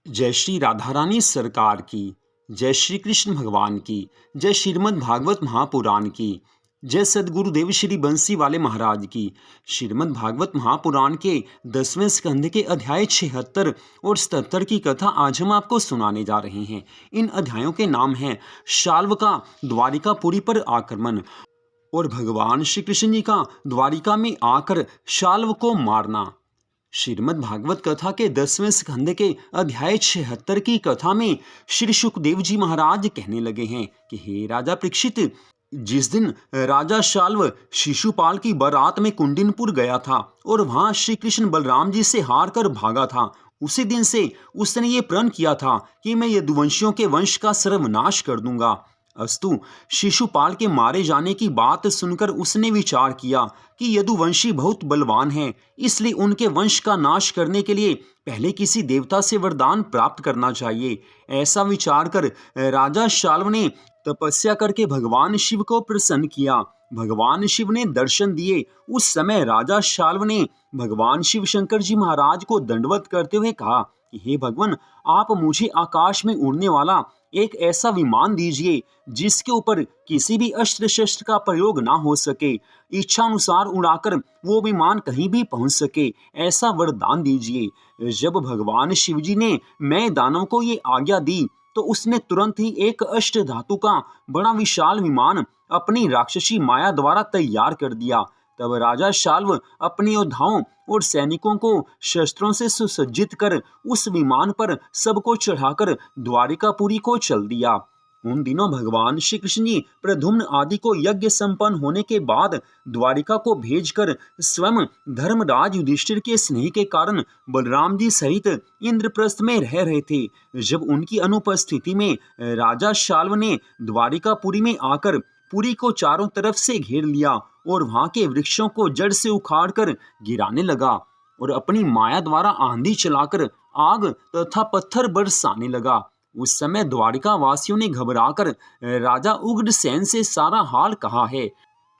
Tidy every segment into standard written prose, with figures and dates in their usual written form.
जय श्री राधा रानी सरकार की। जय श्री कृष्ण भगवान की। जय श्रीमद् भागवत महापुराण की। जय सद्गुरुदेव श्री बंसी वाले महाराज की। श्रीमद् भागवत महापुराण के 10वें स्कंध के अध्याय 76 और 77 की कथा आज हम आपको सुनाने जा रहे हैं। इन अध्यायों के नाम हैं शाल्व का द्वारिकापुरी पर आक्रमण और भगवान श्री कृष्ण जी का द्वारिका में आकर शाल्व को मारना। श्रीमद् भागवत कथा के 10वें स्कंद के अध्याय 76 की कथा में श्री सुखदेव जी महाराज कहने लगे हैं कि हे राजा परीक्षित, जिस दिन राजा शाल्व शिशुपाल की बारात में कुंडिनपुर गया था और वहां श्री कृष्ण बलराम जी से हार कर भागा था, उसी दिन से उसने ये प्रण किया था कि मैं यदुवंशियों के वंश का सर्वनाश कर दूंगा। अस्तु, शिशुपाल के मारे जाने की बात सुनकर उसने विचार किया कि यदुवंशी बहुत बलवान हैं, इसलिए उनके वंश का नाश करने के लिए पहले किसी देवता से वरदान प्राप्त करना चाहिए। ऐसा विचार कर राजा शाल्व ने तपस्या करके भगवान शिव को प्रसन्न किया। भगवान शिव ने दर्शन दिए। उस समय राजा शाल्व ने भगवान शिव शंकर जी महाराज को दंडवत करते हुए कहा कि हे भगवान, आप मुझे आकाश में उड़ने वाला एक ऐसा विमान दीजिए जिसके ऊपर किसी भी अस्त्र शस्त्र का प्रयोग ना हो सके, इच्छा अनुसार उड़ाकर वो विमान कहीं भी पहुंच सके, ऐसा वरदान दीजिए। जब भगवान शिवजी ने मैं दानव को ये आज्ञा दी तो उसने तुरंत ही एक अष्ट धातु का बड़ा विशाल विमान अपनी राक्षसी माया द्वारा तैयार कर दिया। तब राजा शाल्व अपने योद्धाओं और सैनिकों को शस्त्रों से सुसज्जित कर उस विमान पर सबको चढ़ाकर द्वारिकापुरी को चल दिया। उन दिनों भगवान श्री कृष्ण जी प्रद्युम्न आदि को यज्ञ संपन्न होने के बाद द्वारिका को भेजकर स्वयं धर्मराज युधिष्ठिर के स्नेह के कारण बलराम जी सहित इंद्रप्रस्थ में रह रहे थे। जब उनकी अनुपस्थिति में राजा शाल्व ने द्वारिकापुरी में आकर पुरी को चारों तरफ से घेर लिया और वहां के वृक्षों को जड़ से उखाड़कर गिराने लगा और अपनी माया द्वारा आंधी चलाकर आग तथा पत्थर बरसाने लगा। उस समय द्वारिका वासियों ने घबराकर राजा उग्रसेन से सारा हाल कहा है।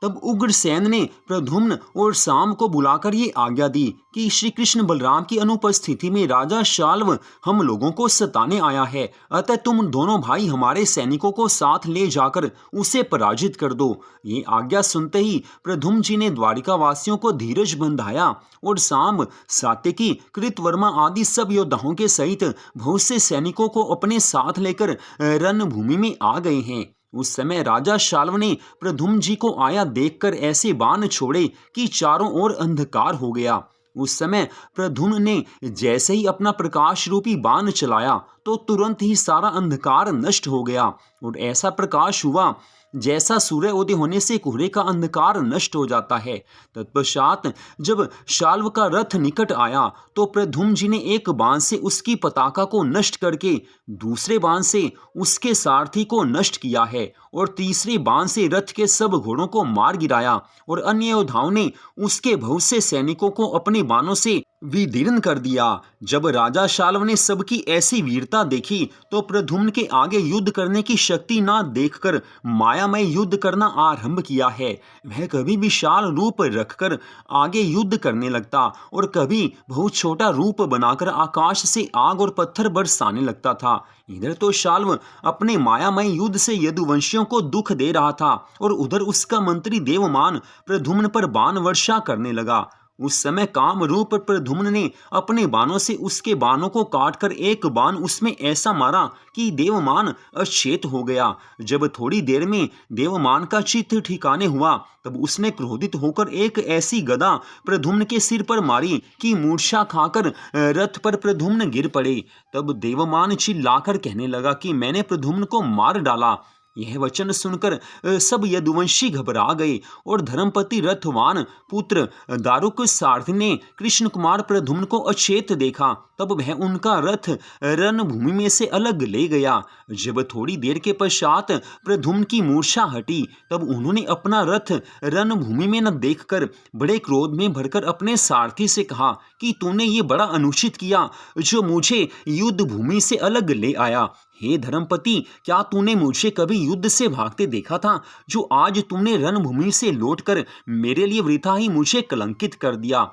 तब उग्रसेन ने प्रद्युम्न और शाम को बुलाकर ये आज्ञा दी कि श्री कृष्ण बलराम की अनुपस्थिति में राजा शाल्व हम लोगों को सताने आया है, अतः तुम दोनों भाई हमारे सैनिकों को साथ ले जाकर उसे पराजित कर दो। ये आज्ञा सुनते ही प्रद्युम्न जी ने द्वारिका वासियों को धीरज बंधाया और शाम, सात्यकी, कृतवर्मा आदि सब योद्धाओं के सहित बहुत से सैनिकों को अपने साथ लेकर रणभूमि में आ गए हैं। उस समय राजा शाल्व ने प्रद्युम्न जी को आया देखकर ऐसे बाण छोड़े कि चारों ओर अंधकार हो गया। उस समय प्रद्युम्न ने जैसे ही अपना प्रकाश रूपी बाण चलाया तो तुरंत ही सारा अंधकार नष्ट हो गया और ऐसा प्रकाश हुआ जैसा सूर्य उदय होने से कोहरे का अंधकार नष्ट हो जाता है। तत्पश्चात जब शाल्व का रथ निकट आया तो प्रद्युम्न जी ने एक बाण से उसकी पताका को नष्ट करके दूसरे बाण से उसके सारथी को नष्ट किया है और तीसरे बाण से रथ के सब घोड़ों को मार गिराया और अन्य योद्धाओं ने उसके बहुत से सैनिकों को अपने बाणों से विदीर्ण कर दिया। जब राजा शाल्व ने सबकी ऐसी वीरता देखी तो प्रद्युम्न के आगे युद्ध करने की शक्ति ना देखकर मायामय युद्ध करना आरंभ किया है। वह कभी विशाल रूप रखकर आगे युद्ध करने लगता और कभी बहुत छोटा रूप बनाकर आकाश से आग और पत्थर बरसाने लगता था। इधर तो शाल्व अपने मायामय युद्ध से यदुवंशियों को दुख दे रहा था और उधर उसका मंत्री देवमान प्रद्युम्न पर बाण वर्षा करने लगा। उस समय काम रूप प्रद्युम्न ने अपने बाणों से उसके बाणों को काटकर एक बाण उसमें ऐसा मारा कि देवमान अचेत हो गया। जब थोड़ी देर में देवमान का चित्त ठिकाने हुआ तब उसने क्रोधित होकर एक ऐसी गदा प्रद्युम्न के सिर पर मारी कि मूर्छा खाकर रथ पर प्रद्युम्न गिर पड़े। तब देवमान चिल्लाकर कहने लगा कि मैंने प्रद्युम्न को मार डाला। यह वचन सुनकर सब यदुवंशी घबरा गए और धर्मपति रथवान पुत्र दारुक सारथी ने कृष्ण कुमार प्रद्युम्न को अचेत देखा। तब वह उनका रथ रणभूमि में से अलग ले गया। जब थोड़ी देर के पश्चात प्रद्युम्न की मूर्छा हटी तब उन्होंने अपना रथ रणभूमि में न देखकर बड़े क्रोध में भरकर अपने सारथी से कहा कि तूने ये बड़ा अनुचित किया जो मुझे युद्ध भूमि से अलग ले आया। हे धर्मपति, क्या तूने मुझे कभी युद्ध से भागते देखा था, जो आज तूने रणभूमि से लौटकर मेरे लिए वृथा ही मुझे कलंकित कर दिया।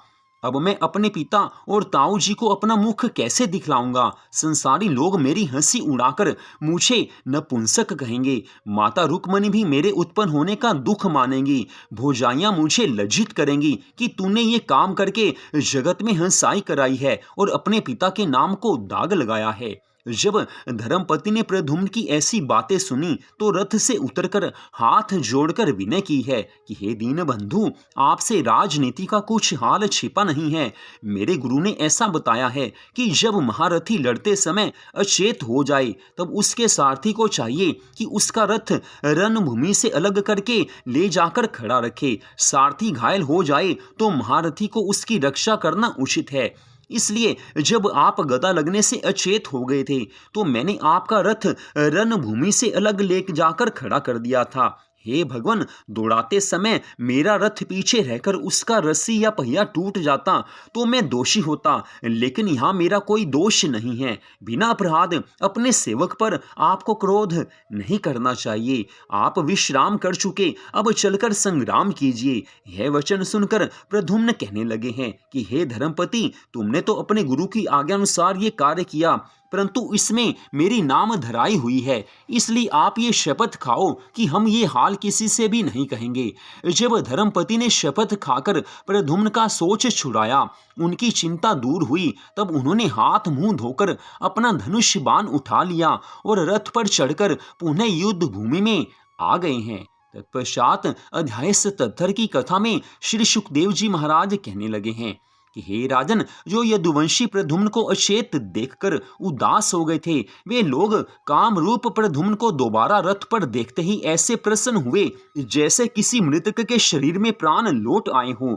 अब मैं अपने पिता और ताऊ जी को अपना मुख कैसे दिखलाऊंगा? संसारी लोग मेरी हंसी उड़ाकर मुझे नपुंसक कहेंगे। माता रुक्मणी भी मेरे उत्पन्न होने का दुख मानेंगी। भौजाइयां मुझे लज्जित करेंगी कि तूने ये काम करके जगत में हंसाई कराई है और अपने पिता के नाम को दाग लगाया है। जब धर्मपति ने प्रद्युम्न की ऐसी बातें सुनी तो रथ से उतरकर हाथ जोड़कर विनय की है कि हे दीन बंधु, आपसे राजनीति का कुछ हाल छिपा नहीं है। मेरे गुरु ने ऐसा बताया है कि जब महारथी लड़ते समय अचेत हो जाए तब उसके सारथी को चाहिए कि उसका रथ रणभूमि से अलग करके ले जाकर खड़ा रखे। सारथी घायल हो जाए तो महारथी को उसकी रक्षा करना उचित है। इसलिए जब आप गदा लगने से अचेत हो गए थे तो मैंने आपका रथ रणभूमि से अलग ले जाकर खड़ा कर दिया था। हे भगवान, दौड़ाते समय मेरा रथ पीछे रहकर उसका रस्सी या पहिया टूट जाता तो मैं दोषी होता, लेकिन यहाँ मेरा कोई दोष नहीं है। बिना अपराध अपने सेवक पर आपको क्रोध नहीं करना चाहिए। आप विश्राम कर चुके, अब चलकर संग्राम कीजिए। यह वचन सुनकर प्रद्युम्न कहने लगे हैं कि हे धर्मपति, तुमने तो अपने गुरु की आज्ञा अनुसार ये कार्य किया, परंतु इसमें मेरी नाम धराई हुई है, इसलिए आप ये शपथ खाओ कि हम ये हाल किसी से भी नहीं कहेंगे। जब धर्मपति ने शपथ खाकर प्रद्युम्न का सोच छुड़ाया, उनकी चिंता दूर हुई, तब उन्होंने हाथ मुंह धोकर अपना धनुष बाण उठा लिया और रथ पर चढ़कर पुनः युद्ध भूमि में आ गए हैं। तत्पश्चात अध्याय 77 की कथा में श्री सुखदेव जी महाराज कहने लगे हैं कि हे राजन, जो यदुवंशी प्रद्युम्न को अचेत देखकर उदास हो गए थे, वे लोग कामरूप प्रद्युम्न को दोबारा रथ पर देखते ही ऐसे प्रसन्न हुए जैसे किसी मृतक के शरीर में प्राण लौट आए हों।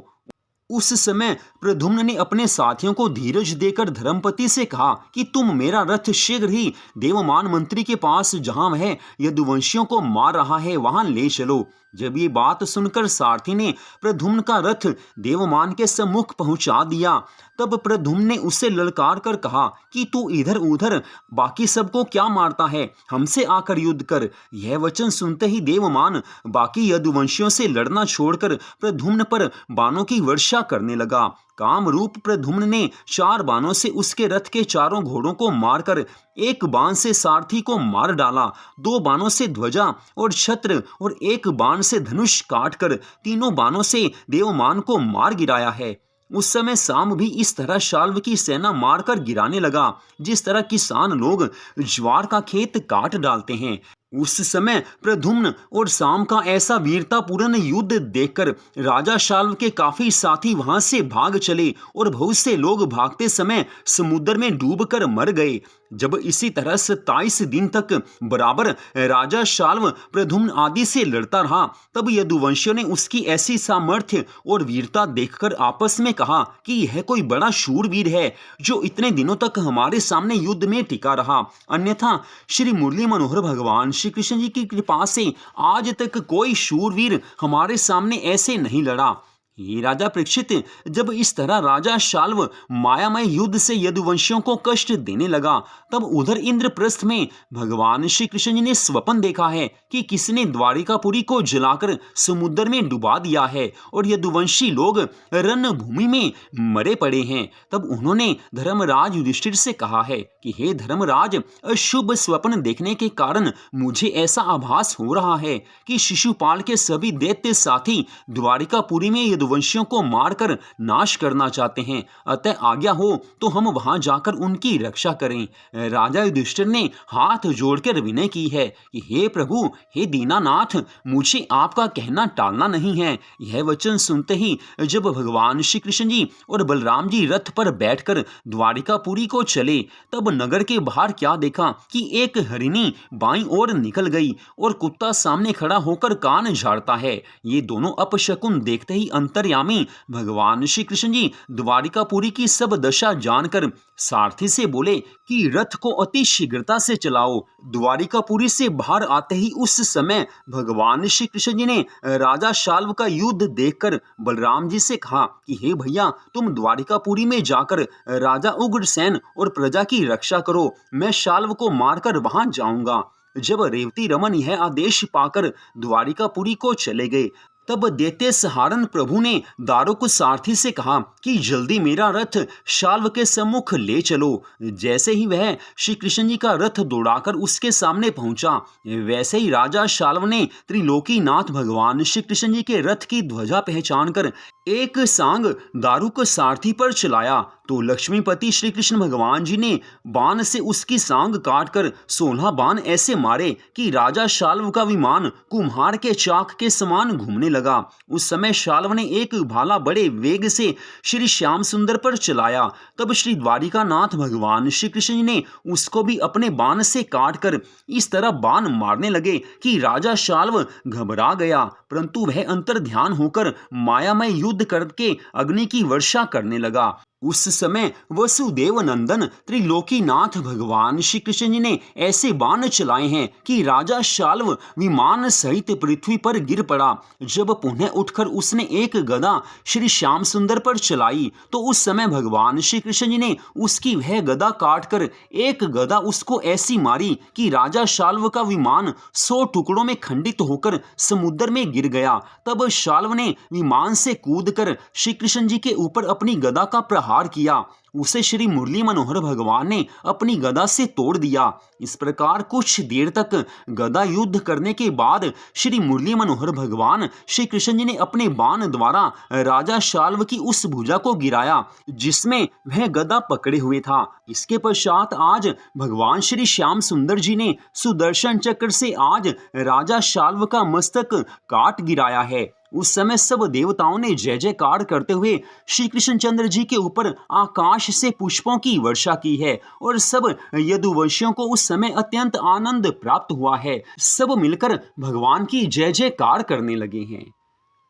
उस समय प्रद्युम्न ने अपने साथियों को धीरज देकर धर्मपति से कहा कि तुम मेरा रथ शीघ्र ही देवमान मंत्री के पास, जहां वह यदुवंशियों को मार रहा है, वहां ले चलो। जब ये बात सुनकर सारथी ने प्रद्युम्न का रथ देवमान के सम्मुख पहुंचा दिया, तब प्रद्युम्न ने उससे ललकार कर कहा कि तू इधर उधर बाकी सबको क्या मारता है, हमसे आकर युद्ध कर। यह वचन सुनते ही देवमान बाकी यदुवंशियों से लड़ना छोड़कर प्रद्युम्न पर बाणों की वर्षा करने लगा। कामरूप प्रद्युम्न ने 4 बाणों से उसके रथ के चारों घोड़ों को मारकर, एक बाण से सारथी को मार डाला, 2 बाणों से ध्वजा और छत्र और 1 बाण से धनुष काटकर तीनों बाणों से देवमान को मार गिराया है। उस समय साम भी इस तरह शाल्व की सेना मारकर गिराने लगा जिस तरह किसान लोग ज्वार का खेत काट डालते हैं। उस समय प्रद्युम्न और साम का ऐसा वीरतापूर्ण युद्ध देखकर राजा शाल्व के काफी साथी वहां से भाग चले और बहुत से लोग भागते समय समुद्र में डूबकर मर गए। जब इसी तरह 27 दिन तक बराबर राजा शाल्व प्रद्युम्न आदि से लड़ता रहा, तब यदुवंशियों ने उसकी ऐसी सामर्थ्य और वीरता देखकर आपस में कहा कि यह कोई बड़ा शूरवीर है जो इतने दिनों तक हमारे सामने युद्ध में टिका रहा। अन्यथा श्री मुरली मनोहर भगवान श्री कृष्ण जी की कृपा से आज तक कोई शूरवीर हमारे सामने ऐसे नहीं लड़ा। ये राजा परीक्षित, जब इस तरह राजा शाल्व मायामय युद्ध से यदुवंशियों को कष्ट देने लगा, तब उधर इंद्रप्रस्थ में भगवान श्री कृष्ण जी ने स्वप्न देखा है कि किसी ने द्वारिकापुरी को जलाकर समुद्र में डुबा दिया है और यदुवंशी लोग रणभूमि में मरे पड़े हैं। तब उन्होंने धर्मराज युधिष्ठिर से कहा है कि हे धर्मराज, अशुभ स्वप्न देखने के कारण मुझे ऐसा आभास हो रहा है कि शिशुपाल के सभी दैत्य साथी द्वारिकापुरी में यदुवंशियों को मारकर नाश करना चाहते हैं। अतः आज्ञा हो तो हम वहां जाकर उनकी रक्षा करें। राजा युधिष्ठिर ने हाथ जोड़कर विनय की है कि हे प्रभु, हे दीनानाथ, मुझे आपका कहना टालना नहीं है। यह वचन सुनते ही जब भगवान श्री कृष्ण जी और बलराम जी रथ पर बैठकर द्वारिकापुरी को चले, तब नगर के बाहर क्या देखा कि एक हरिणी बाईं ओर निकल गई और कुत्ता सामने खड़ा होकर कान झाड़ता है। ये दोनों अपशकुन देखते ही अंतर्यामी भगवान श्री कृष्ण जी द्वारिकापुरी की सब दशा जानकर सारथी से बोले कि रथ को अति शीघ्रता से चलाओ। द्वारिकापुरी से बाहर आते ही उस समय भगवान श्री कृष्ण जी ने राजा शाल्व का युद्ध देखकर बलराम जी से कहा कि हे भैया, तुम द्वारिकापुरी में जाकर राजा उग्रसेन और प्रजा की रक्षा करो, मैं शाल्व को मारकर वहां जाऊंगा। जब रेवती रमन यह आदेश पाकर द्वारिकापुरी को चले गए, तब दैत्य सहारण प्रभु ने दारुक सारथी से कहा कि जल्दी मेरा रथ शाल्व के सम्मुख ले चलो। जैसे ही वह श्री कृष्ण जी का रथ दौड़ाकर उसके सामने पहुंचा, वैसे ही राजा शाल्व ने त्रिलोकीनाथ भगवान श्री कृष्ण जी के रथ की ध्वजा पहचान कर एक सांग दारुक सारथी पर चलाया तो लक्ष्मीपति श्री कृष्ण भगवान जी ने बाण से उसकी सांग काटकर 16 बाण ऐसे मारे कि राजा शाल्व का विमान कुम्हार के चाक के समान घूमने लगा। उस समय शाल्व ने एक भाला बड़े वेग से श्री श्याम सुंदर पर चलाया। तब श्री द्वारिकानाथ भगवान श्री कृष्ण जी ने उसको भी अपने बाण से काटकर इस तरह बाण मारने लगे कि राजा शाल्व घबरा गया, परंतु वह अंतर ध्यान होकर मायामय युद्ध करके अग्नि की वर्षा करने लगा। उस समय वसुदेव नंदन त्रिलोकीनाथ भगवान श्री कृष्ण जी ने ऐसे बाण चलाए हैं कि राजा शाल्व विमान सहित पृथ्वी पर गिर पड़ा। जब पुनः उठकर उसने एक गदा श्री श्याम सुंदर पर चलाई तो उस समय भगवान श्री कृष्ण जी ने उसकी वह गदा काटकर एक गदा उसको ऐसी मारी कि राजा शाल्व का विमान 100 टुकड़ों में खंडित होकर समुद्र में गिर गया। तब शाल्व ने विमान से कूदकर श्री कृष्ण जी के ऊपर अपनी गदा का प्रहार किया। उसे श्री मुरली मनोहर भगवान ने अपनी गदा से तोड़ दिया। इस प्रकार कुछ देर तक गदा युद्ध करने के बाद श्री मुरली मनोहर भगवान श्री कृष्ण जी ने अपने बाण द्वारा राजा शाल्व की उस भुजा को गिराया जिसमें वह गदा पकड़े हुए था। इसके पश्चात आज भगवान श्री श्याम सुंदर जी ने सुदर्शन चक्र से आज राजा शाल्व का मस्तक काट गिराया है। उस समय सब देवताओं ने जय जयकार करते हुए श्री कृष्णचंद्र जी के ऊपर आकाश से पुष्पों की वर्षा की है और सब यदुवंशियों को उस समय अत्यंत आनंद प्राप्त हुआ है। सब मिलकर भगवान की जय जयकार करने लगे हैं।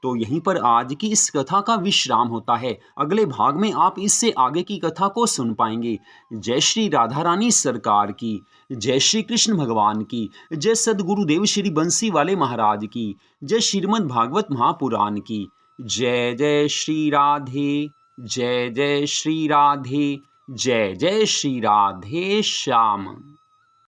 तो यहीं पर आज की इस कथा का विश्राम होता है। अगले भाग में आप इससे आगे की कथा को सुन पाएंगे। जय श्री राधा रानी सरकार की, जय श्री कृष्ण भगवान की, जय सदगुरुदेव श्री बंसी वाले महाराज की, जय श्रीमद् भागवत महापुराण की। जय जय श्री राधे, जय जय श्री राधे, जय जय श्री राधे श्याम।